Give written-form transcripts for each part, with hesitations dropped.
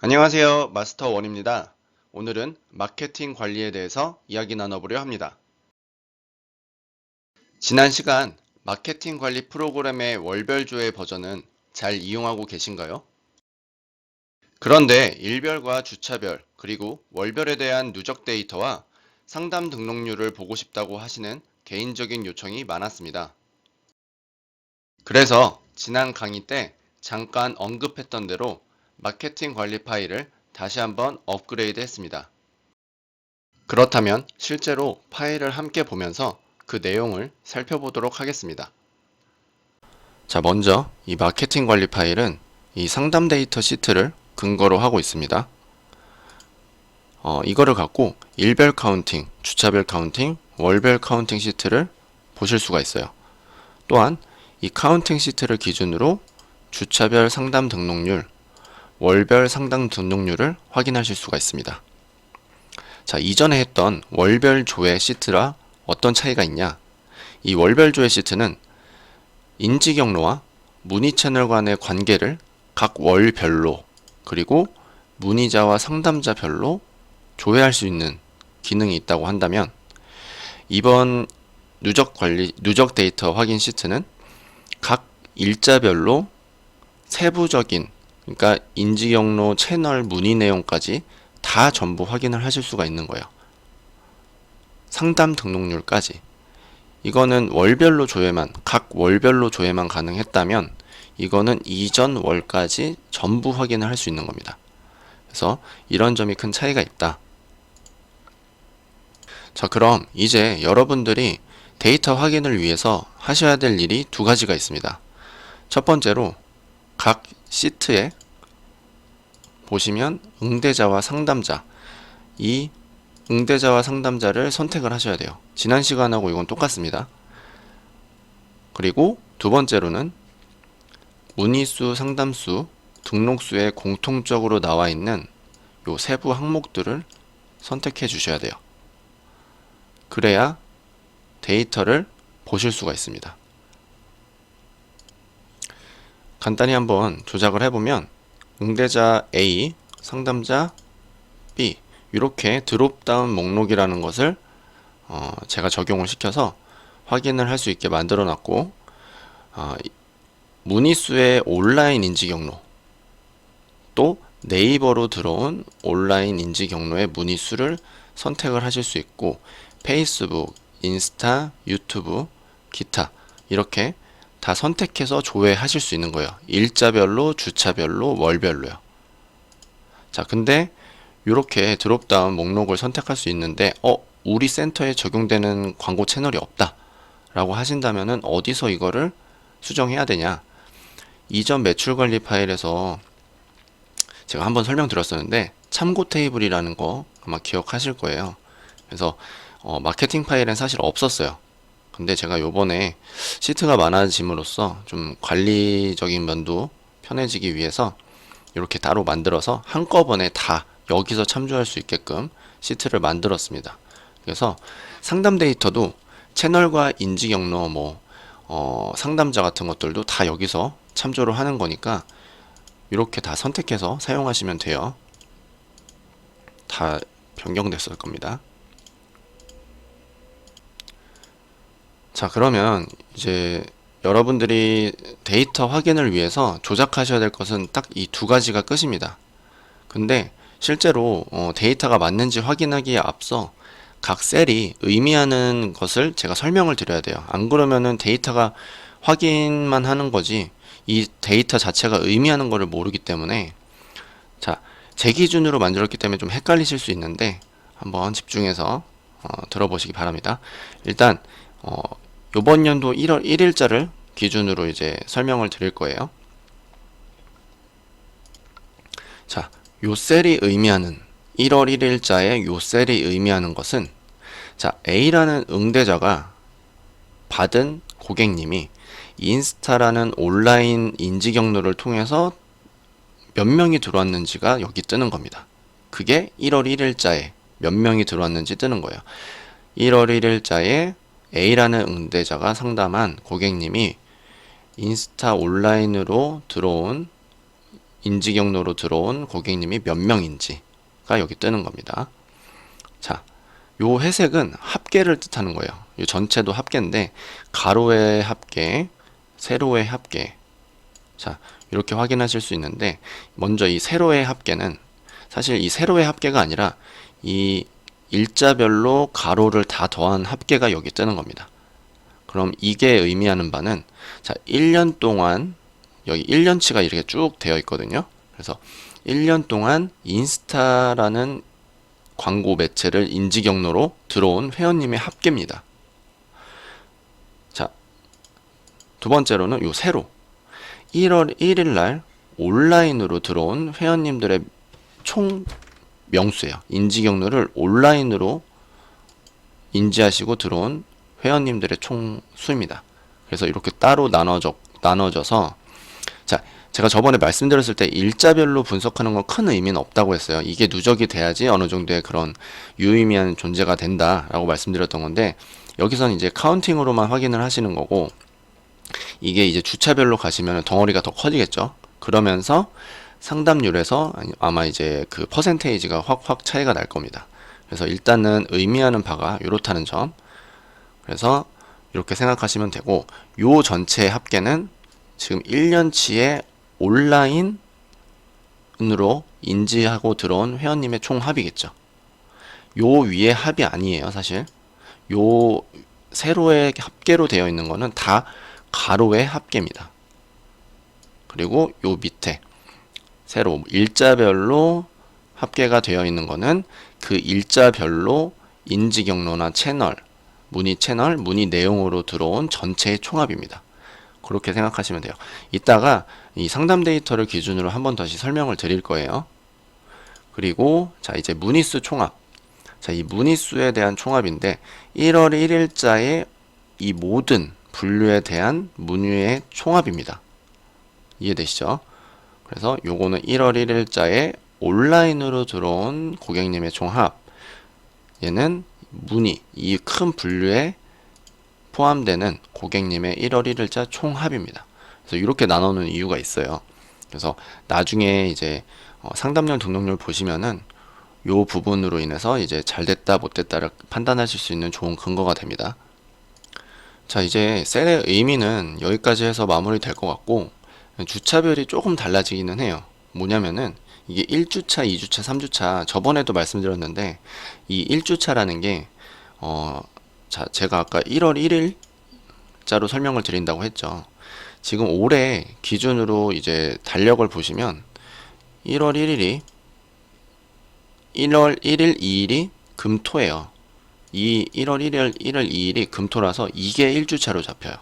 안녕하세요. 마스터 원입니다. 오늘은 마케팅 관리에 대해서 이야기 나눠보려 합니다. 지난 시간 마케팅 관리 프로그램의 월별 조회 버전은 잘 이용하고 계신가요? 그런데 일별과 주차별, 그리고 월별에 대한 누적 데이터와 상담 등록률을 보고 싶다고 하시는 개인적인 요청이 많았습니다. 그래서 지난 강의 때 잠깐 언급했던 대로 마케팅 관리 파일을 다시 한번 업그레이드 했습니다. 그렇다면 실제로 파일을 함께 보면서 그 내용을 살펴보도록 하겠습니다. 자, 먼저 이 마케팅 관리 파일은 이 상담 데이터 시트를 근거로 하고 있습니다. 이거를 갖고 일별 카운팅, 주차별 카운팅, 월별 카운팅 시트를 보실 수가 있어요. 또한 이 카운팅 시트를 기준으로 주차별 상담 등록률, 월별 상담 등록률을 확인하실 수가 있습니다. 자, 이전에 했던 월별 조회 시트라 어떤 차이가 있냐? 이 월별 조회 시트는 인지 경로와 문의 채널 간의 관계를 각 월별로 그리고 문의자와 상담자별로 조회할 수 있는 기능이 있다고 한다면 이번 누적 데이터 확인 시트는 각 일자별로 세부적인 그러니까 인지 경로 채널 문의 내용까지 다 전부 확인을 하실 수가 있는 거예요. 상담 등록률까지. 이거는 월별로 조회만, 각 월별로 조회만 가능했다면 이거는 이전 월까지 전부 확인을 할 수 있는 겁니다. 그래서 이런 점이 큰 차이가 있다. 자, 그럼 이제 여러분들이 데이터 확인을 위해서 하셔야 될 일이 두 가지가 있습니다. 첫 번째로 각 시트에 보시면 응대자와 상담자, 이 응대자와 상담자를 선택을 하셔야 돼요. 지난 시간하고 이건 똑같습니다. 그리고 두 번째로는 문의수, 상담수, 등록수에 공통적으로 나와 있는 요 세부 항목들을 선택해 주셔야 돼요. 그래야 데이터를 보실 수가 있습니다. 간단히 한번 조작을 해보면 응대자 A, 상담자 B 이렇게 드롭다운 목록이라는 것을 제가 적용을 시켜서 확인을 할 수 있게 만들어 놨고 문의수의 온라인 인지 경로 또 네이버로 들어온 온라인 인지 경로의 문의수를 선택을 하실 수 있고 페이스북, 인스타, 유튜브, 기타 이렇게 다 선택해서 조회하실 수 있는 거예요. 일자별로, 주차별로, 월별로요. 자, 근데 이렇게 드롭다운 목록을 선택할 수 있는데 우리 센터에 적용되는 광고 채널이 없다 라고 하신다면은 어디서 이거를 수정해야 되냐? 이전 매출 관리 파일에서 제가 한번 설명드렸었는데 참고 테이블이라는 거 아마 기억하실 거예요. 그래서 마케팅 파일엔 사실 없었어요. 근데 제가 요번에 시트가 많아짐으로써 좀 관리적인 면도 편해지기 위해서 이렇게 따로 만들어서 한꺼번에 다 여기서 참조할 수 있게끔 시트를 만들었습니다. 그래서 상담 데이터도 채널과 인지 경로 상담자 같은 것들도 다 여기서 참조를 하는 거니까 이렇게 다 선택해서 사용하시면 돼요. 다 변경됐을 겁니다. 자, 그러면 이제 여러분들이 데이터 확인을 위해서 조작하셔야 될 것은 딱 이 두 가지가 끝입니다. 근데 실제로 데이터가 맞는지 확인하기에 앞서 각 셀이 의미하는 것을 제가 설명을 드려야 돼요. 안 그러면은 데이터가 확인만 하는 거지 이 데이터 자체가 의미하는 것을 모르기 때문에 자, 제 기준으로 만들었기 때문에 좀 헷갈리실 수 있는데 한번 집중해서 들어보시기 바랍니다. 일단 요번 연도 1월 1일자를 기준으로 이제 설명을 드릴 거예요. 자, 요 셀이 의미하는 1월 1일자의 요 셀이 의미하는 것은 자, A라는 응대자가 받은 고객님이 인스타라는 온라인 인지 경로를 통해서 몇 명이 들어왔는지가 여기 뜨는 겁니다. 그게 1월 1일자에 몇 명이 들어왔는지 뜨는 거예요. 1월 1일자에 A라는 응대자가 상담한 고객님이 인스타 온라인으로 들어온 인지 경로로 들어온 고객님이 몇 명인지가 여기 뜨는 겁니다. 자, 요 회색은 합계를 뜻하는 거예요. 이 전체도 합계인데 가로의 합계, 세로의 합계. 자, 이렇게 확인하실 수 있는데 먼저 이 세로의 합계는 사실 이 세로의 합계가 아니라 이 일자별로 가로를 다 더한 합계가 여기 뜨는 겁니다. 그럼 이게 의미하는 바는 자, 1년 동안 여기 1년치가 이렇게 쭉 되어 있거든요. 그래서 1년 동안 인스타라는 광고 매체를 인지 경로로 들어온 회원님의 합계입니다. 자, 두 번째로는 요 세로 1월 1일 날 온라인으로 들어온 회원님들의 총 명수예요. 인지 경로를 온라인으로 인지하시고 들어온 회원님들의 총 수입니다. 그래서 이렇게 따로 나눠져서 자, 제가 저번에 말씀드렸을 때 일자별로 분석하는 건 큰 의미는 없다고 했어요. 이게 누적이 돼야지 어느 정도의 그런 유의미한 존재가 된다라고 말씀드렸던 건데 여기서는 이제 카운팅으로만 확인을 하시는 거고 이게 이제 주차별로 가시면 덩어리가 더 커지겠죠. 그러면서 상담률에서 아마 이제 그 퍼센테이지가 확 차이가 날 겁니다. 그래서 일단은 의미하는 바가 이렇다는 점. 그래서 이렇게 생각하시면 되고 요 전체 합계는 지금 1년치의 온라인으로 인지하고 들어온 회원님의 총 합이겠죠. 요 위에 합이 아니에요, 사실. 요 세로의 합계로 되어 있는 거는 다 가로의 합계입니다. 그리고 요 밑에 세로 일자별로 합계가 되어 있는 거는 그 일자별로 인지 경로나 채널, 문의 내용으로 들어온 전체의 총합입니다. 그렇게 생각하시면 돼요. 이따가 이 상담 데이터를 기준으로 한 번 다시 설명을 드릴 거예요. 그리고 자, 이제 문의수 총합. 자, 이 문의수에 대한 총합인데 1월 1일자의 이 모든 분류에 대한 문의의 총합입니다. 이해되시죠? 그래서 요거는 1월 1일자에 온라인으로 들어온 고객님의 총합. 얘는 문의, 이 큰 분류에 포함되는 고객님의 1월 1일자 총합입니다. 그래서 이렇게 나누는 이유가 있어요. 그래서 나중에 이제 상담률 등록률 보시면은 요 부분으로 인해서 이제 잘 됐다 못 됐다를 판단하실 수 있는 좋은 근거가 됩니다. 자, 이제 셀의 의미는 여기까지 해서 마무리 될 것 같고 주차별이 조금 달라지기는 해요. 뭐냐면은 이게 1주차, 2주차, 3주차 저번에도 말씀드렸는데 이 1주차라는 게 자, 제가 아까 1월 1일자로 설명을 드린다고 했죠. 지금 올해 기준으로 이제 달력을 보시면 1월 1일이 1월 1일, 2일이 금토예요. 이 1월 1일, 2일이 금토라서 이게 1주차로 잡혀요.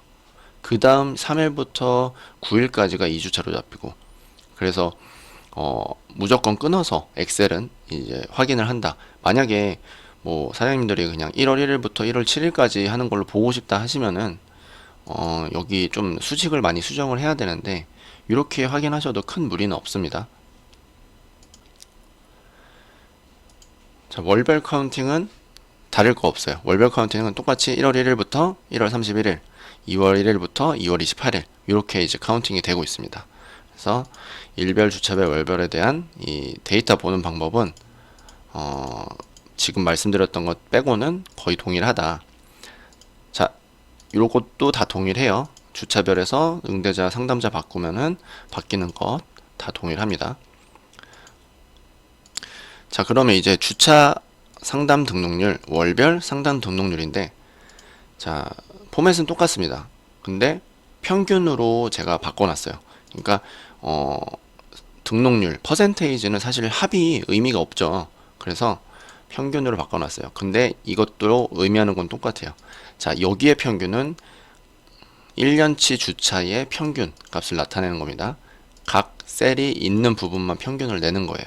그 다음 3일부터 9일까지가 2주차로 잡히고 그래서 무조건 끊어서 엑셀은 이제 확인을 한다. 만약에 뭐 사장님들이 그냥 1월 1일부터 1월 7일까지 하는 걸로 보고 싶다 하시면은 여기 좀 수식을 많이 수정을 해야 되는데 이렇게 확인하셔도 큰 무리는 없습니다. 자, 월별 카운팅은 다를 거 없어요. 월별 카운팅은 똑같이 1월 1일부터 1월 31일, 2월 1일부터 2월 28일 이렇게 이제 카운팅이 되고 있습니다. 그래서 일별, 주차별, 월별에 대한 이 데이터 보는 방법은 지금 말씀드렸던 것 빼고는 거의 동일하다. 자, 요것도 다 동일해요. 주차별에서 응대자, 상담자 바꾸면은 바뀌는 것 다 동일합니다. 자, 그러면 이제 주차 상담 등록률, 월별 상담 등록률인데 자, 포맷은 똑같습니다. 근데 평균으로 제가 바꿔놨어요. 그러니까 등록률, 퍼센테이지는 사실 합이 의미가 없죠. 그래서 평균으로 바꿔놨어요. 근데 이것도 의미하는 건 똑같아요. 자, 여기에 평균은 1년치 주차의 평균 값을 나타내는 겁니다. 각 셀이 있는 부분만 평균을 내는 거예요.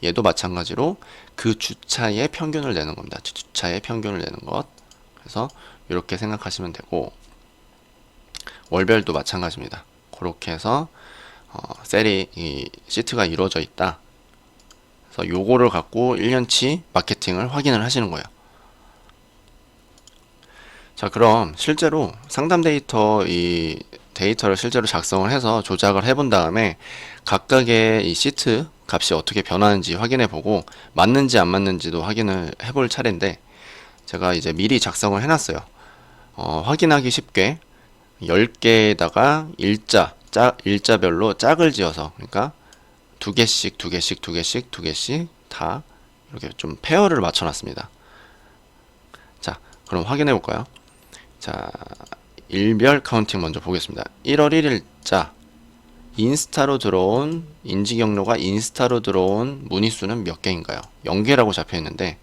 얘도 마찬가지로 그 주차의 평균을 내는 겁니다. 주차의 평균을 내는 것. 그래서 이렇게 생각하시면 되고 월별도 마찬가지입니다. 그렇게 해서 셀이 이 시트가 이루어져 있다. 그래서 요거를 갖고 1년치 마케팅을 확인을 하시는 거예요. 자, 그럼 실제로 상담 데이터 이 데이터를 실제로 작성을 해서 조작을 해본 다음에 각각의 이 시트 값이 어떻게 변하는지 확인해 보고 맞는지 안 맞는지도 확인을 해볼 차례인데, 제가 이제 미리 작성을 해놨어요. 확인하기 쉽게 10개에다가 일자별로 짝을 지어서, 그러니까 두 개씩 다 이렇게 좀 페어를 맞춰놨습니다. 자, 그럼 확인해 볼까요? 자, 일별 카운팅 먼저 보겠습니다. 1월 1일자 인스타로 들어온 인지 경로가 인스타로 들어온 문의 수는 몇 개인가요? 0개라고 잡혀 있는데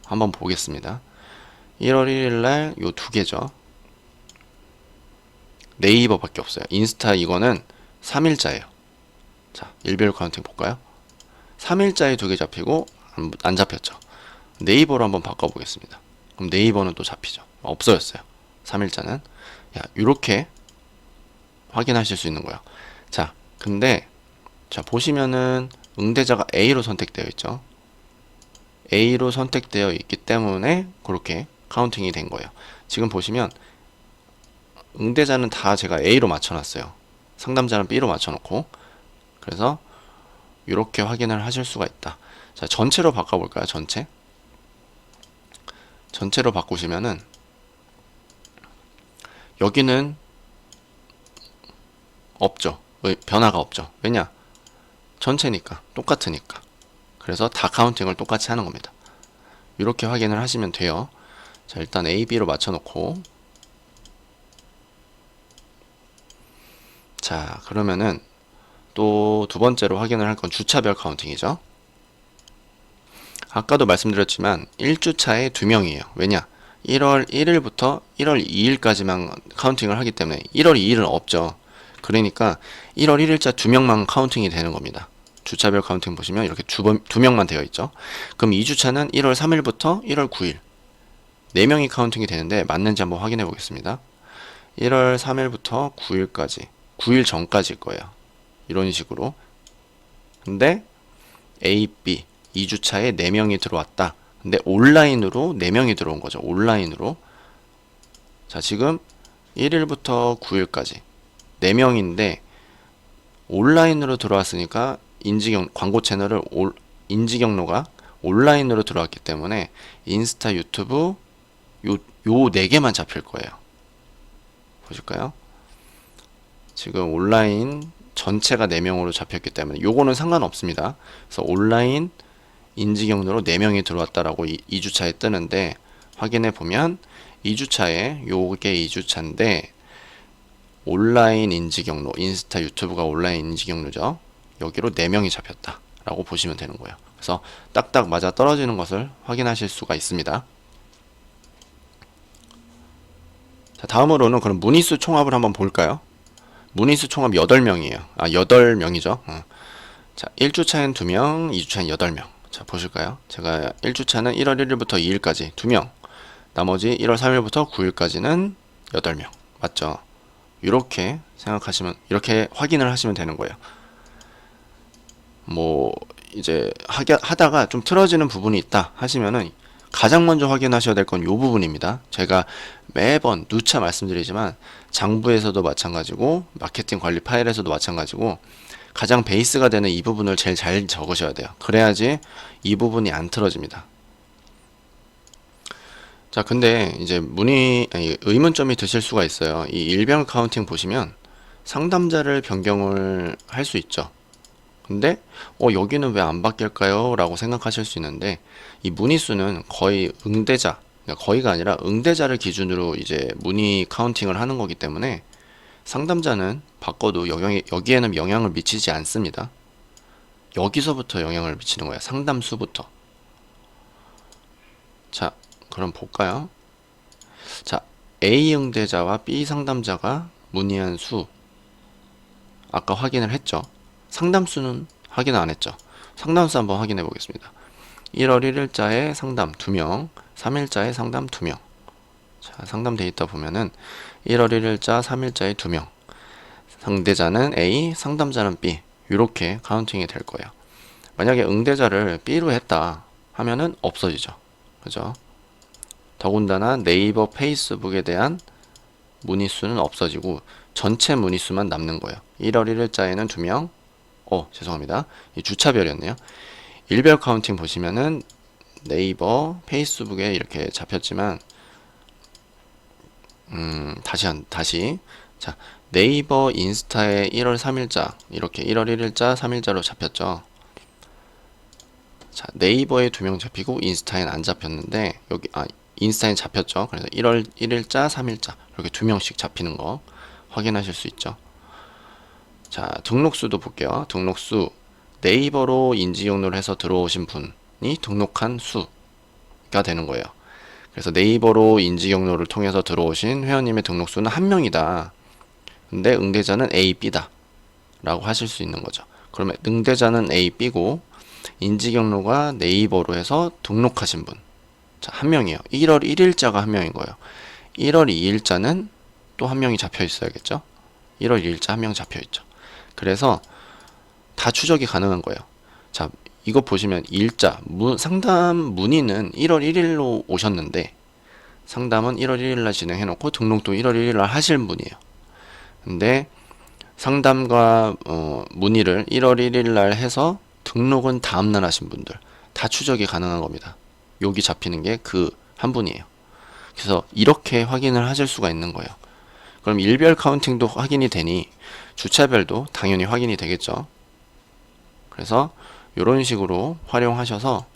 한번 보겠습니다. 1월 1일 날 요 두 개죠. 네이버밖에 없어요. 인스타 이거는 3일자예요. 자, 일별 카운팅 볼까요? 3일자에 두 개 잡히고 안 잡혔죠. 네이버로 한번 바꿔보겠습니다. 그럼 네이버는 또 잡히죠. 없어졌어요. 3일자는. 야, 이렇게 확인하실 수 있는 거예요. 자, 근데 자 보시면은 응대자가 A로 선택되어 있죠. A로 선택되어 있기 때문에 그렇게 카운팅이 된 거예요. 지금 보시면 응대자는 다 제가 A로 맞춰놨어요. 상담자는 B로 맞춰놓고. 그래서 이렇게 확인을 하실 수가 있다. 자, 전체로 바꿔볼까요? 전체로 바꾸시면은 여기는 없죠. 변화가 없죠. 왜냐? 전체니까 똑같으니까. 그래서 다 카운팅을 똑같이 하는 겁니다. 이렇게 확인을 하시면 돼요. 자, 일단 A, B로 맞춰놓고, 자, 그러면은 또 두 번째로 확인을 할 건 주차별 카운팅이죠. 아까도 말씀드렸지만 1주차에 2명이에요. 왜냐? 1월 1일부터 1월 2일까지만 카운팅을 하기 때문에 1월 2일은 없죠. 그러니까 1월 1일자 2명만 카운팅이 되는 겁니다. 주차별 카운팅 보시면 이렇게 두 명만 되어 있죠. 그럼 2주차는 1월 3일부터 1월 9일 4명이 카운팅이 되는데 맞는지 한번 확인해 보겠습니다. 1월 3일부터 9일까지 9일 전까지일 거예요. 이런 식으로. 근데 A, B 2주차에 4명이 들어왔다. 근데 온라인으로 4명이 들어온 거죠. 온라인으로. 자, 지금 1일부터 9일까지 4명인데 온라인으로 들어왔으니까 광고 채널을 인지 경로가 온라인으로 들어왔기 때문에 인스타, 유튜브 요 4개만 잡힐 거예요. 보실까요? 지금 온라인 전체가 4명으로 잡혔기 때문에 요거는 상관없습니다. 그래서 온라인 인지 경로로 4명이 들어왔다라고 2주차에 뜨는데 확인해 보면 2주차에 요게 2주차인데 온라인 인지 경로, 인스타, 유튜브가 온라인 인지 경로죠. 여기로 4명이 잡혔다 라고 보시면 되는 거예요. 그래서 딱딱 맞아 떨어지는 것을 확인하실 수가 있습니다. 자, 다음으로는 그럼 문의수 총합을 한번 볼까요? 문의수 총합 8명이에요. 8명이죠. 자, 1주차엔 2명, 2주차엔 8명. 자, 보실까요? 제가 1주차는 1월 1일부터 2일까지 2명, 나머지 1월 3일부터 9일까지는 8명. 맞죠? 이렇게 생각하시면, 이렇게 확인을 하시면 되는 거예요. 뭐 이제 하다가 좀 틀어지는 부분이 있다 하시면은 가장 먼저 확인하셔야 될 건 이 부분입니다. 제가 매번 누차 말씀드리지만 장부에서도 마찬가지고 마케팅 관리 파일에서도 마찬가지고 가장 베이스가 되는 이 부분을 제일 잘 적으셔야 돼요. 그래야지 이 부분이 안 틀어집니다. 자, 근데 이제 의문점이 드실 수가 있어요. 이 일별 카운팅 보시면 상담자를 변경을 할 수 있죠. 근데 여기는 왜 안 바뀔까요? 라고 생각하실 수 있는데 이 문의수는 거의 응대자, 그러니까 거의가 아니라 응대자를 기준으로 이제 문의 카운팅을 하는 거기 때문에 상담자는 바꿔도 여기에는 영향을 미치지 않습니다. 여기서부터 영향을 미치는 거예요. 상담수부터. 자, 그럼 볼까요? 자, A 응대자와 B 상담자가 문의한 수 아까 확인을 했죠. 상담수는 확인 안 했죠. 상담수 한번 확인해 보겠습니다. 1월 1일자에 상담 2명, 3일자에 상담 2명. 자, 상담 데이터 보면은 1월 1일자, 3일자에 2명. 상대자는 A, 상담자는 B. 이렇게 카운팅이 될 거예요. 만약에 응대자를 B로 했다 하면은 없어지죠. 그죠? 더군다나 네이버, 페이스북에 대한 문의수는 없어지고 전체 문의수만 남는 거예요. 1월 1일자에는 2명, 죄송합니다. 이 주차별이었네요. 일별 카운팅 보시면은 네이버, 페이스북에 이렇게 잡혔지만, 다시. 자, 네이버, 인스타에 1월 3일자, 이렇게 1월 1일자, 3일자로 잡혔죠. 자, 네이버에 2명 잡히고, 인스타엔 안 잡혔는데, 인스타엔 잡혔죠. 그래서 1월 1일자, 3일자, 이렇게 2명씩 잡히는 거 확인하실 수 있죠. 자, 등록수도 볼게요. 등록수, 네이버로 인지경로를 해서 들어오신 분이 등록한 수가 되는 거예요. 그래서 네이버로 인지경로를 통해서 들어오신 회원님의 등록수는 1명이다. 근데 응대자는 A, B다. 라고 하실 수 있는 거죠. 그러면 응대자는 A, B고 인지경로가 네이버로 해서 등록하신 분. 자, 1명이에요. 1월 1일자가 1명인 거예요. 1월 2일자는 또 1명이 잡혀 있어야겠죠. 1월 2일자 1명 잡혀 있죠. 그래서 다 추적이 가능한 거예요. 자, 이거 보시면 일자, 상담 문의는 1월 1일로 오셨는데 상담은 1월 1일날 진행해놓고 등록도 1월 1일날 하실 분이에요. 근데 상담과 문의를 1월 1일날 해서 등록은 다음날 하신 분들 다 추적이 가능한 겁니다. 여기 잡히는 게 그 한 분이에요. 그래서 이렇게 확인을 하실 수가 있는 거예요. 그럼 일별 카운팅도 확인이 되니 주차별도 당연히 확인이 되겠죠. 그래서 이런 식으로 활용하셔서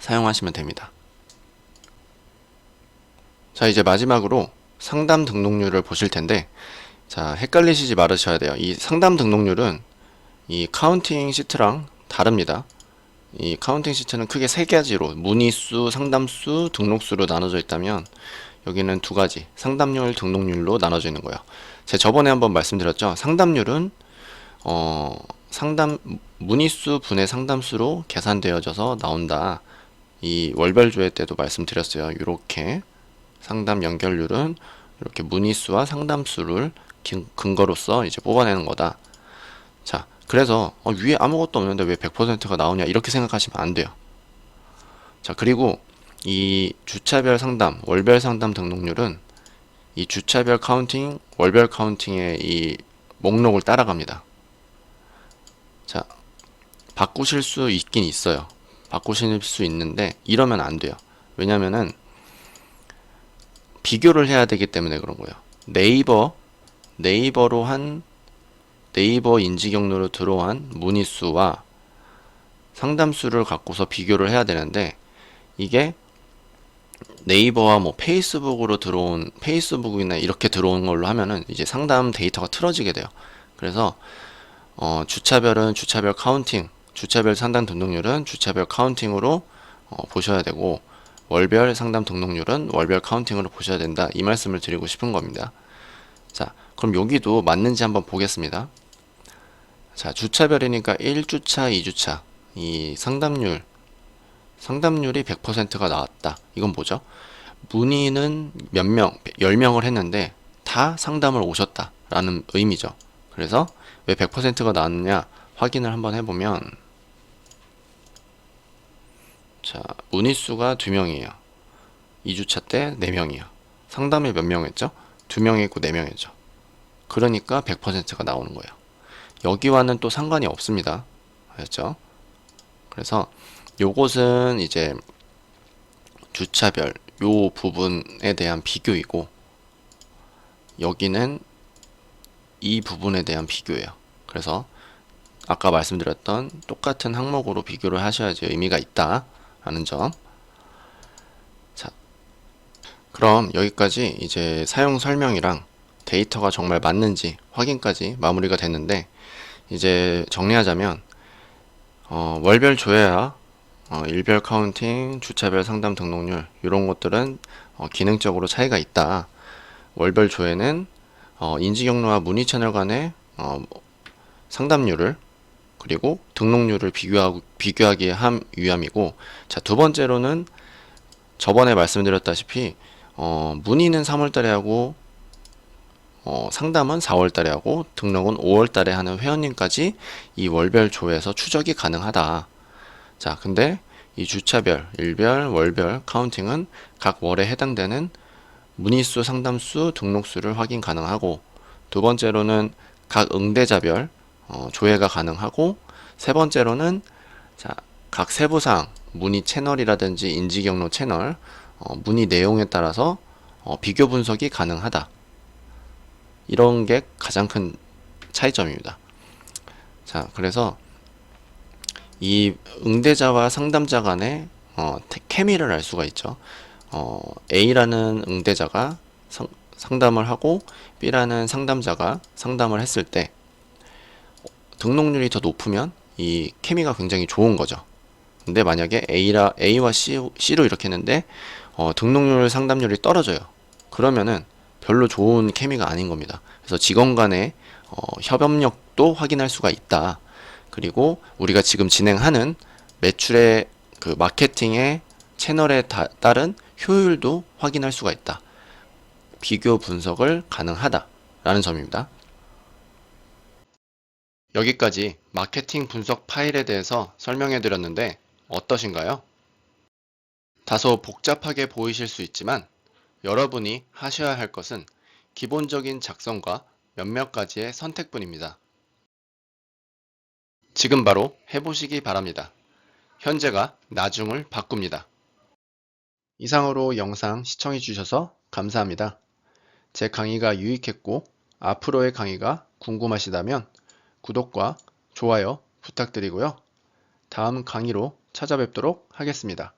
사용하시면 됩니다. 자, 이제 마지막으로 상담 등록률을 보실 텐데, 자, 헷갈리시지 말으셔야 돼요. 이 상담 등록률은 이 카운팅 시트랑 다릅니다. 이 카운팅 시트는 크게 세 가지로 문의수, 상담수, 등록수로 나눠져 있다면 여기는 두 가지 상담률, 등록률로 나눠져 있는 거예요. 제가 저번에 한번 말씀드렸죠. 상담률은 문의수 분의 상담수로 계산되어져서 나온다. 이 월별 조회 때도 말씀드렸어요. 이렇게 상담 연결률은 이렇게 문의수와 상담수를 근거로서 이제 뽑아내는 거다. 자, 그래서 위에 아무것도 없는데 왜 100%가 나오냐 이렇게 생각하시면 안 돼요. 자, 그리고 이 주차별 상담, 월별 상담 등록률은 이 주차별 카운팅, 월별 카운팅의 이 목록을 따라갑니다. 자, 바꾸실 수 있긴 있어요. 바꾸실 수 있는데 이러면 안 돼요. 왜냐면은 비교를 해야 되기 때문에 그런 거예요. 네이버로 한 네이버 인지 경로로 들어온 문의수와 상담수를 갖고서 비교를 해야 되는데 이게 네이버와 뭐 페이스북이나 이렇게 들어온 걸로 하면은 이제 상담 데이터가 틀어지게 돼요. 그래서 주차별은 주차별 카운팅, 주차별 상담 등록률은 주차별 카운팅으로 보셔야 되고 월별 상담 등록률은 월별 카운팅으로 보셔야 된다. 이 말씀을 드리고 싶은 겁니다. 자, 그럼 여기도 맞는지 한번 보겠습니다. 자, 주차별이니까 1주차, 2주차 이 상담률이 100%가 나왔다. 이건 뭐죠? 문의는 몇 명, 10명을 했는데 다 상담을 오셨다 라는 의미죠. 그래서 왜 100%가 나왔느냐 확인을 한번 해보면, 자, 문의수가 2명이에요 2주차 때 4명이에요 상담을 몇 명 했죠? 2명 했고 4명 했죠. 그러니까 100%가 나오는 거예요. 여기와는 또 상관이 없습니다. 알겠죠? 그래서 요것은 이제 주차별 요 부분에 대한 비교이고 여기는 이 부분에 대한 비교예요. 그래서 아까 말씀드렸던 똑같은 항목으로 비교를 하셔야지 의미가 있다 라는 점. 자, 그럼 여기까지 이제 사용 설명이랑 데이터가 정말 맞는지 확인까지 마무리가 됐는데, 이제 정리하자면 월별 조회와 일별 카운팅, 주차별 상담 등록률 이런 것들은 기능적으로 차이가 있다. 월별 조회는 인지경로와 문의 채널 간의 상담률을 그리고 등록률을 비교하기에 위함이고, 자, 두 번째로는 저번에 말씀드렸다시피 문의는 3월달에 하고 상담은 4월달에 하고 등록은 5월달에 하는 회원님까지 이 월별 조회에서 추적이 가능하다. 자, 근데 이 주차별, 일별, 월별 카운팅은 각 월에 해당되는 문의수, 상담수, 등록수를 확인 가능하고, 두 번째로는 각 응대자별 조회가 가능하고, 세 번째로는 자, 각 세부사항, 문의 채널이라든지 인지경로 채널, 문의 내용에 따라서 비교 분석이 가능하다. 이런 게 가장 큰 차이점입니다. 자, 그래서 이 응대자와 상담자 간의 케미를 알 수가 있죠. A라는 응대자가 상담을 하고 B라는 상담자가 상담을 했을 때 등록률이 더 높으면 이 케미가 굉장히 좋은 거죠. 근데 만약에 A와 C로 이렇게 했는데 등록률 상담률이 떨어져요. 그러면은 별로 좋은 케미가 아닌 겁니다. 그래서 직원 간의 협업력도 확인할 수가 있다. 그리고 우리가 지금 진행하는 매출의 그 마케팅의 채널에 따른 효율도 확인할 수가 있다. 비교 분석을 가능하다. 라는 점입니다. 여기까지 마케팅 분석 파일에 대해서 설명해 드렸는데 어떠신가요? 다소 복잡하게 보이실 수 있지만 여러분이 하셔야 할 것은 기본적인 작성과 몇몇 가지의 선택뿐입니다. 지금 바로 해보시기 바랍니다. 현재가 나중을 바꿉니다. 이상으로 영상 시청해 주셔서 감사합니다. 제 강의가 유익했고 앞으로의 강의가 궁금하시다면 구독과 좋아요 부탁드리고요. 다음 강의로 찾아뵙도록 하겠습니다.